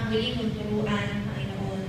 muling magturuan, Panginoon.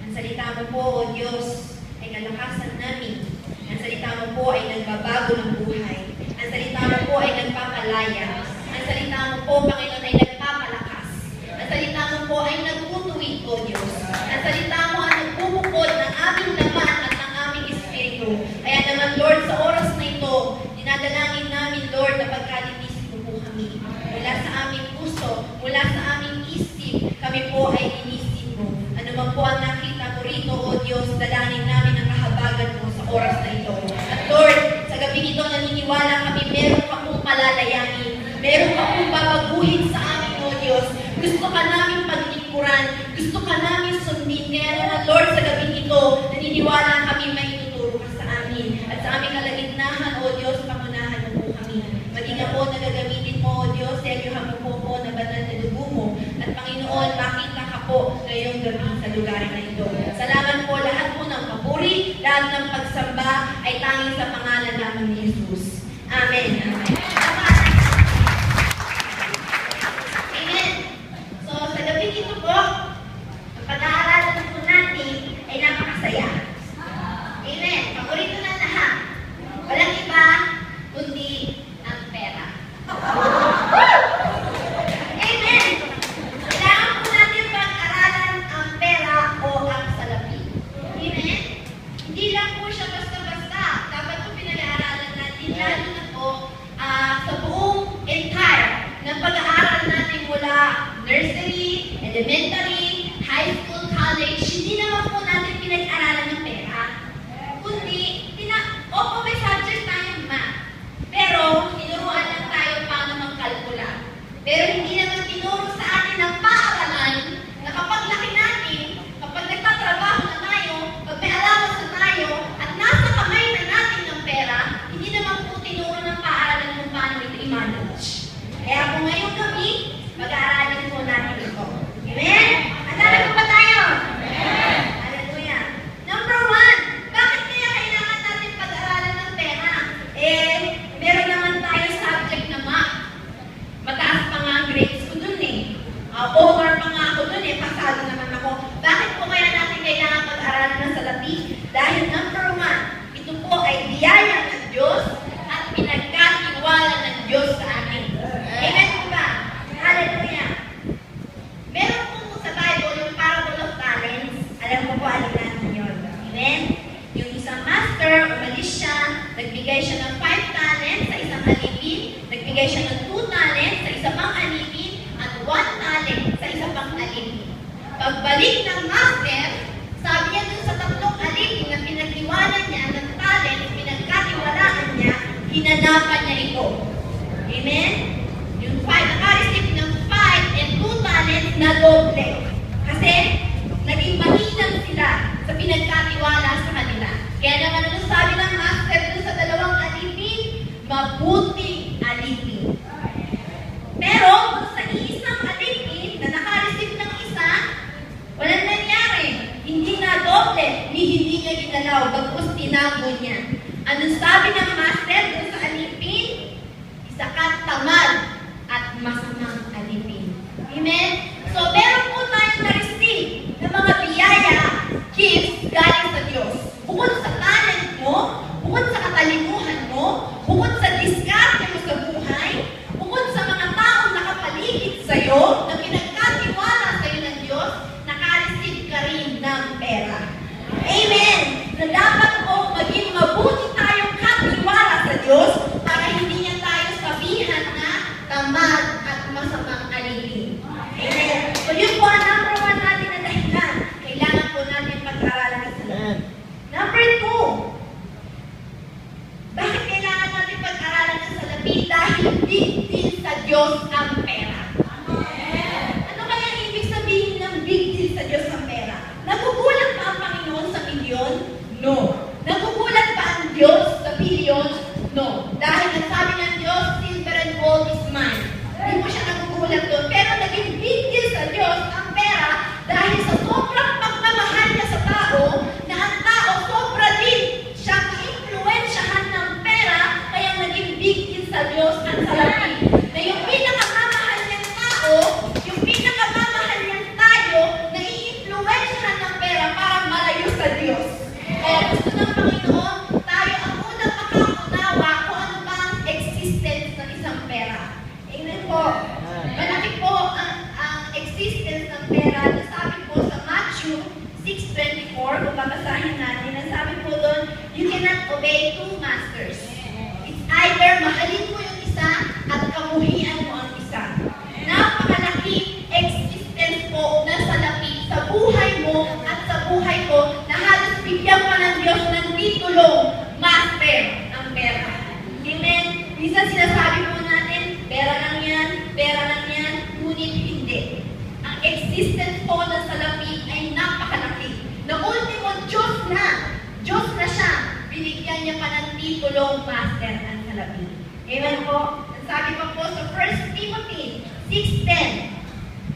Ang salita mo po, O Diyos, ay kalakasan namin. Ang salita mo po ay nagbabago ng buhay. Ang salita mo po ay nagpapalaya. Ang salita mo po, Panginoon, ay nagpapalakas. Ang salita mo po ay nagtutuwid, O Diyos. Ang salita mo ay nagpupukod ng aming laman at ng aming espiritu. Kaya naman, Lord, sa oras na ito, dinadalangin namin, Lord, na pagkalinisin mo po kami. Mula sa aming puso, mula sa aming isip, kami po ay linisin mo. Ano man po ang nakita ko rito, O Diyos, dalangin namin ang kahabagan mo sa oras na ito. At Lord, sa gabi ito naniniwala kami, meron ka pong palalayanin. Meron ka pong babaguhin sa amin, O Diyos. Gusto ka namin paglingkuran. Gusto ka namin sundin. Kaya naman, Lord, sa gabi ito, naniniwala kami may ituturo ka sa amin. At sa aming kalagitnahan, O Diyos, pangunahan mo po kami. Maging po na gagamitin mo, O Diyos, seryohan mo po na banal na dugo mo. At Panginoon, makita ka po ngayong gabi sa lugar na ito. Salamat po lahat po ng papuri, lahat ng pagsamba ay tanging sa pangalan namin ni Jesus. Amen. Amen. Amen. So, sa gabi ito po, ang pag-aaralan po natin ay napakasaya. Amen. Paborito na lahat. Walang iba, kundi ang pera. Amen. Kailangan po natin pag-aralan ang pera o ang salapi. Amen. Hindi lang po siya basta-basta. Dapat po pinag-aaralan natin, lalo na po sa buong entire ng pag-aaral natin mula nursery, elementary, high school, college. Hindi naman po natin pinag-aralan ng pera. Kundi, opo, may subject tayong math. Pero, tinuruan lang tayo paano magkalkula. Pero hindi naman tinuro sa atin ang paaralan na kapag laki natin, kapag nagtatrabaho na tayo, pag may allowance na tayo, at nasa kamay na natin ng pera, hindi naman po tinuro ng paaralan kung paano ito i-manage. Kaya kung ngayong gabi, mag-aaralin po natin ito. Amen? Handa po ba tayo? Amen! Hallelujah! Number 1, bakit kaya kailangan natin pag-aralan ng pera? Meron naman tayo subject na math. Mataas pa nga ang grades ko dun eh. Over pa nga ako dun eh. Pasado naman ako. Bakit po kaya natin kailangan pag-aralan ng salapi? Dahil number 1, ito po ay biyaya ng Diyos at pinagkatiwala ng Diyos sa atin. Amen po ba? Hallelujah! Meron po sa Bible yung parable of talents. Alam mo po, alin natin yun. Amen? Yung isang master, umalis siya, nagbigay siya ng 5 talents sa isang alipin, nagbigay siya ng 2 talents sa isang pang alipin, at 1 talent sa isang pang alipin. Pagbalik ng master, sabi niya dun sa 3 alipin na pinagtiwanan niya ng talent, pinagkatiwalaan niya, hinanapan niya ito. Amen? Yung 5, naka-receive ng 5 and 2 talents na doble. Kasi, naging mahinang sila sa pinagkatiwala sa kanila. Kaya naman ano sabi ng master doon sa 2 alipin? Mabuting alipin. Pero, doon sa isang alipin na naka-receive ng isa, walang nangyari. Hindi na doble, hindi niya ginalaw, bagkus tinago niya. Anong sabi ng master doon sa alipin? Isa kang tamad at masamang alipin. Amen? So, meron po tayong na-receive ng mga biyaya, gifts, galing sa Diyos. Bukod sa talent mo, bukod sa katalinuhan mo, bukod sa diskarte mo sa buhay, bukod sa mga taong nakapaligid sa'yo, na pinagkatiwala sa'yo ng Diyos, naka-receive ka rin ng pera. Amen! Na dapat po maging mabuti tayong katiwala sa Diyos para hindi niya tayo sabihan na tamad at masamang alipin. Amen. So yun po ang number 1 natin na dahilan. Kailangan po natin pag-aralan ng salapi. Number 2, bakit kailangan natin pag-aralan ng salapi? Dahil big deal sa Diyos ang pera. Ano kaya ang ibig sabihin ng big deal sa Diyos ang pera? Nagugulat ba ang Panginoon sa milyon? No. Nagugulat ba ang Diyos sa bilyon? No. Dahil ang sabi ng Diyos, silver and gold is mine. Hindi mo siya nagugulat doon. Pero naging big deal sa Diyos ang pera dahil sa sobrang pagmamahal niya sa tao, na ang tao sobra din siyang influensyahan ng pera, kaya naging big deal sa Diyos ang salapi. Na yung pinakamamahal niyang tao, yung pinakamamahal niyang tayo, obey two masters. It's either mahalin mo yung isa at kamuhian mo ang isa. Napakalaki existence po na salapi sa buhay mo at sa buhay ko na halos bigyan pa ng Diyos ng titulong master ng pera. Amen? Minsan sinasabi po natin, pera lang yan, ngunit hindi. Ang existence po ng salapi ay napakalaki. Na ultimo, Diyos na siya. Binigyan niya pa ng titulong master ng salapi. Amen po? Ang sabi pa po sa 1 Timothy 6:10,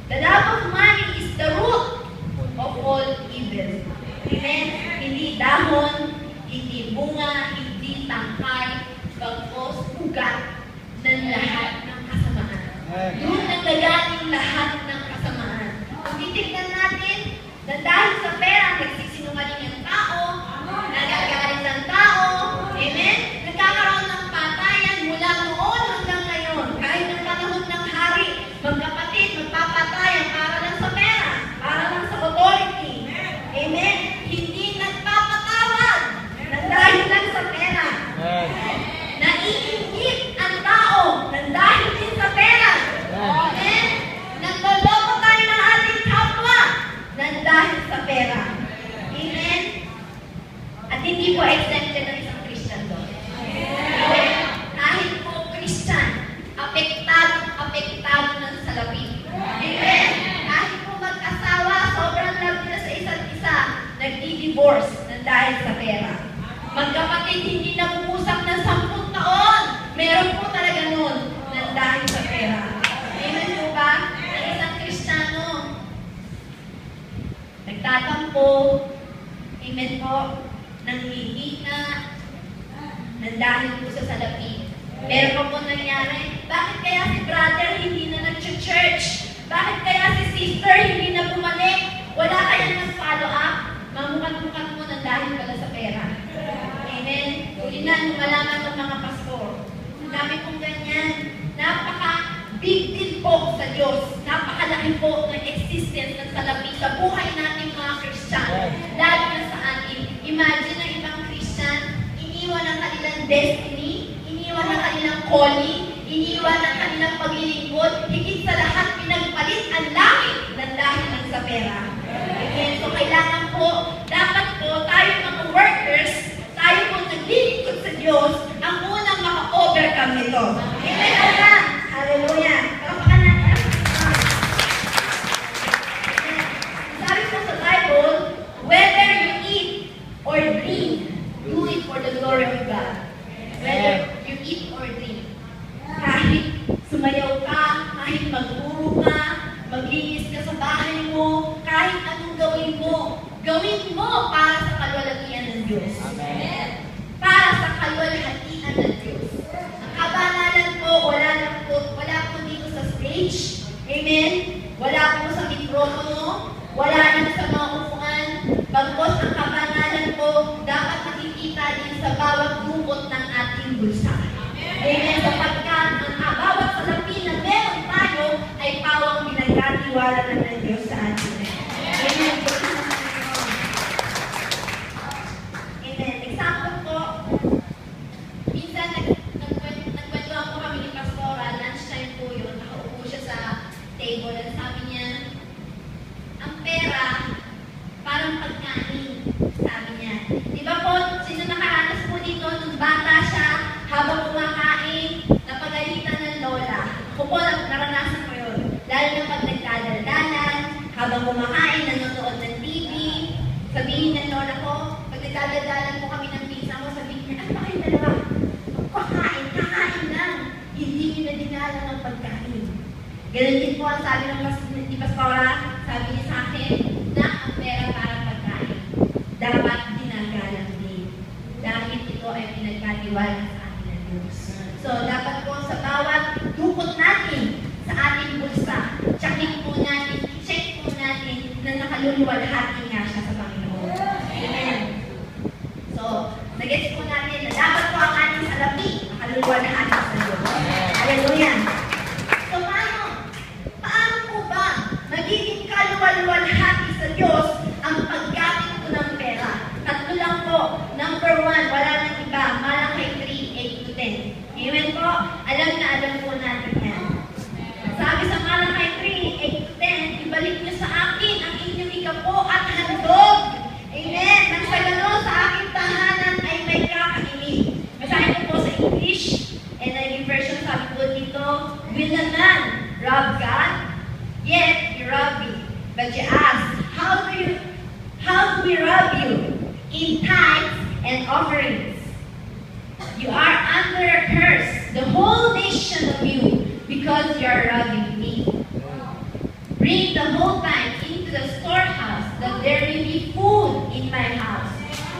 the love of money is the root of all evil. Amen? Hindi dahon, hindi bunga, hindi tangkay, bagkos, ugat ng lahat ng kasamaan. Doon nanggagaling lahat ng kasamaan. Kung titignan natin, na dahil sa pera, nagsisinungaling ang tao, nagagalit ang tao, amen? Nagkakaroon ng patayan mula noon hanggang ngayon. Kahit ng panahon ng hari, magkapatid, magpapatayan para lang sa pera, para lang sa authority. Amen? Hindi nagpapatawad ng dahil lang sa pera. Naiingit ang tao ng dahil din sa pera. Amen? Nagloloko tayo ng ating kapwa ng dahil sa pera. Amen? At hindi po exempted ng isang Christian doon. Amen? Kahit po Christian, apektado ng salapi. Amen? Kahit po mag-asawa, sobrang love nila sa isa't isa, nagdi-divorce ng dahil sa pera. Magkapatid, hindi nag-uusap ng 10 taon. Meron po talaga nun ng dahil sa pera. Amen po ba? Ang isang Kristiyano, nagtatampo, amen po, nanghihina, ng dahil po sa salapi. Meron pa po nangyari, bakit kaya si brother hindi na nag-church? Bakit kaya si sister hindi na bumalik? Wala kayang nag-follow up? Mamukat-mukat mo ng dahil pala sa pera. Amen? Ulinan, lumalaman ng mga pastor. Ang dami pong ganyan. Napaka-big deal po sa Diyos. Napakalaki po ng existence ng salapi sa buhay nating mga Kristiyano. Lalo na sa atin. Imagine na ibang Kristyan, iniwan ang kanilang destiny, iniwan ang kanilang calling, iniwan ang kanilang paglilingkod, higit sa lahat pinagpalit ang langit ng dahil lang sa pera. Amen? So kailangan po, dapat po tayo mga workers, tayo po naglilingkod sa Diyos, ang unang maka-overcome nito. Amen? Amen? Hallelujah! Kapakan natin. Sabi po sa Bible, whether you eat or drink, do it for the glory of God. Whether you eat or drink. Kahit sumayaw ka, kahit magpuro ka, maglinis ka sa bahay mo, kahit anong gawin mo para sa kalwalhatian ng Diyos. Amen. Para sa kalwalhatian ng Diyos. Ang kabanalan po, wala po dito sa stage. Amen. Wala po sa mikropono, wala lang sa mga upuan. Bagkos ang kabanalan po, dapat nakikita din sa bawat dukot ng ating bulsa. Amen. Sapagkat ang bawat salapi na meron tayo ay pawang pinagkatiwala ng Diyos sa atin. Amen. Amen. Example po, minsan nagkwentuhan po kami ni Pastora, lunchtime po yun, nakaupo siya sa table at sabi niya, ang pera, parang pagkain, sabi niya. Di ba po, sino nakaranas po dito nung bata siya, habang kumakain, napagalitan ng lola. Ako po, naranasan ko yun. Lalo na pag nagdadaldalan, habang kumakain, nanonood ng TV, sabihin ng lola ko, pag nagdadaldalan po kami ng pizza mo, sabihin niya, ano ba kayo dalawa? Kakain lang. Hindi pinadingala ng pagkain. Ganun din po ang sabi ni Pastora, sabi niya sa akin, na ang pera para pagkain. Dapat dinagalang din. Dahil ito ay pinagkatiwala sa atin ng Diyos. So, dapat po sa bawat dukot natin sa ating bulsa, check po natin na nakaluluwalhati nga siya sa Panginoon. Amen. So, nag-gets po natin na dapat po ang ating salapi nakaluluwalhati sa Diyos. Hallelujah. So, paano po ba magiging kaluwalhati sa Diyos ang paggamit ko ng pera? Tatlo lang po. Number 1, wala nang iba rob God? Yet you rob me. But you ask, how do we rob you? In tithes and offerings. You are under a curse, the whole nation of you, because you are robbing me. Bring the whole tithe into the storehouse, that there may be food in my house.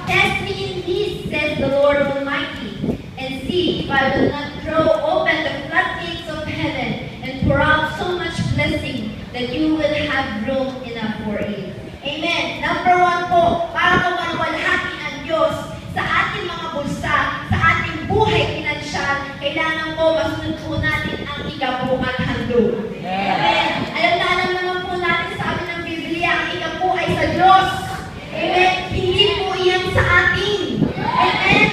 Test me in this, says the Lord Almighty, and see if I will not throw open the floodgates of heaven and pour out so much blessing that you will have room enough for it. Amen. Number one po, para mawalhati ang Diyos sa ating mga bulsa, sa ating buhay pinansyal, kailangan po masunod po natin ang ikapu at handog. Amen. Alam naman po natin sa amin ng Biblia, ang ikapu ay sa Diyos. Amen. Hindi po iyan sa atin. Amen.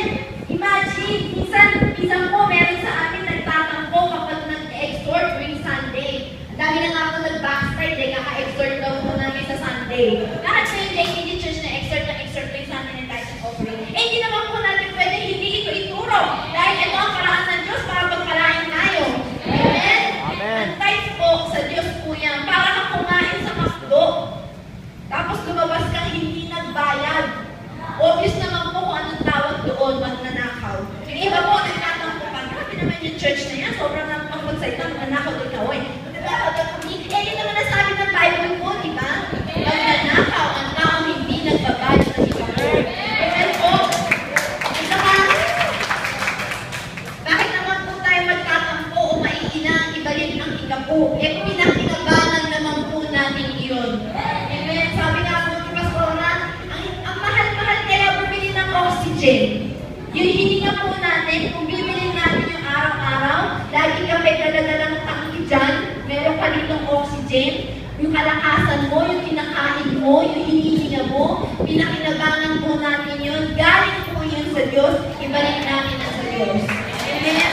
Imagine, minsan po meron sa amin nagtatampo kapag nag-exhort during Sunday. Ang dami na nga po nag-backslide, kaka-exhort daw po namin sa Sunday. Bakit sa yung JKD Church na exhort tuwing Sunday ng tithes and offering? Eh, hindi naman po natin pwede hindi ito ituro. Dahil ito ang paraan ng Diyos para pagpalain tayo. Amen? Amen. Ang tithes po, sa Diyos po yan. Para kang kumain sa masdo. Tapos lumabas kang hindi nagbayad. Obvious naman po kung anong tawag doon, magnanakaw. Yung iba po, nagtatampo pa, grabe naman yung church na yan, sobrang napagpagsaita, magnanakaw din ka, oy. Eh, yun naman nasabi ng Bible po, di ba? Magnanakaw, ang taong hindi nagbabayad ng ikaw. Amen po. Isa pa, bakit naman po tayo magtatampo o maiina ang ibalik ang ikapo? Eh, pinakinabangan naman po natin iyon. Amen. Sabi nga po ni Pastor Ron, ang mahal-mahal kaya bumili ng oxygen. Yung hininga po natin, kung bibili natin yung araw-araw, lagi ka may dala-dalang tangki dyan, meron ka ditong oxygen, yung kalakasan mo, yung kinakain mo, yung hinihinga mo, pinakinabangan po natin yun, galing po yun sa Diyos, ibalik natin na sa Diyos. Amen?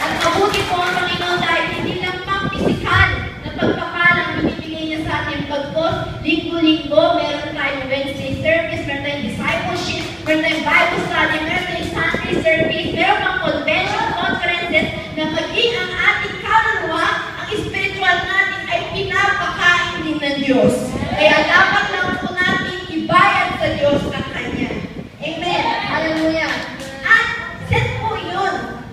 At mabuti po ang Panginoon dahil hindi lang pang pisikal na pagpapalang binibigay niya sa ating pagpost, linggo-linggo, meron tayong Wednesday service, meron tayong discipleship, meron tayong Bible study, meron tayong Sunday service, meron pang convention, conferences, na maging ang ating kaluluwa, ang spiritual natin ay pinapakain din ng Diyos. Kaya dapat lang po natin ibayad sa Diyos ang Kanya. Amen. Hallelujah. At set po yun.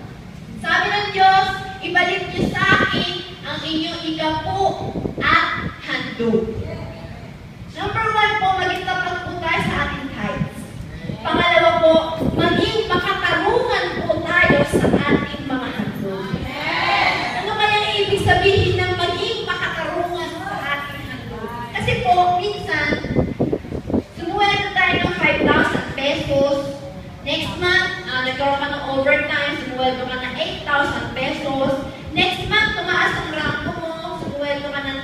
Sabi ng Diyos, ibalik niyo sa akin ang inyong ikapu at handog. Number one po, maging tapat po tayo sa ating tithes. Pangalawa po, maging makatarungan po tayo sa ating mga handog. Ano kaya ang ibig sabihin ng maging makatarungan sa ating handog? Kasi po, minsan, sumuweldo tayo ng 5,000 pesos. Next month, nagkaroon ka ng overtime, sumuweldo ka ng 8,000 pesos. Next month, tumaas ang rango mo, sumuweldo ka ng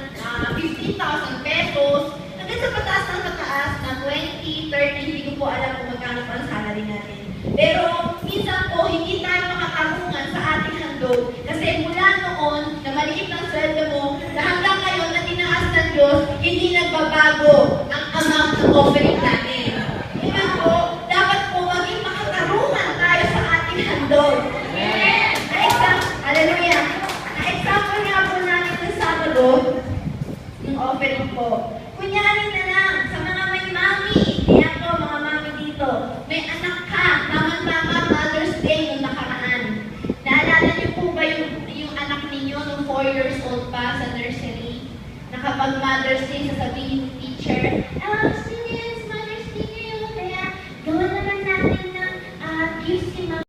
15,000 pesos. Hanggang sa pataas ng kataas na 20, 30, hindi ko po alam kung magkano pa ang salary natin. Pero minsan po, hindi tayo makakarungan sa ating handog kasi mula noon na maliit ang sweldo mo na hanggang ngayon na tinaas ng Diyos, hindi nagbabago ang amount ng offering natin. Kaya po, dapat po maging makakarungan tayo sa ating handog. Amen! Hallelujah! Na-example nga po natin sa Sabado, yung offering po. Kunyari na lang, sa mga may mami, kaya po mga mami dito, may anak ka, tama-tama Mother's Day nung nakaraan. Naalala niyo po ba yung anak ninyo nung 4 years old pa sa nursery? Na kapag Mother's Day, sasabihin ng teacher,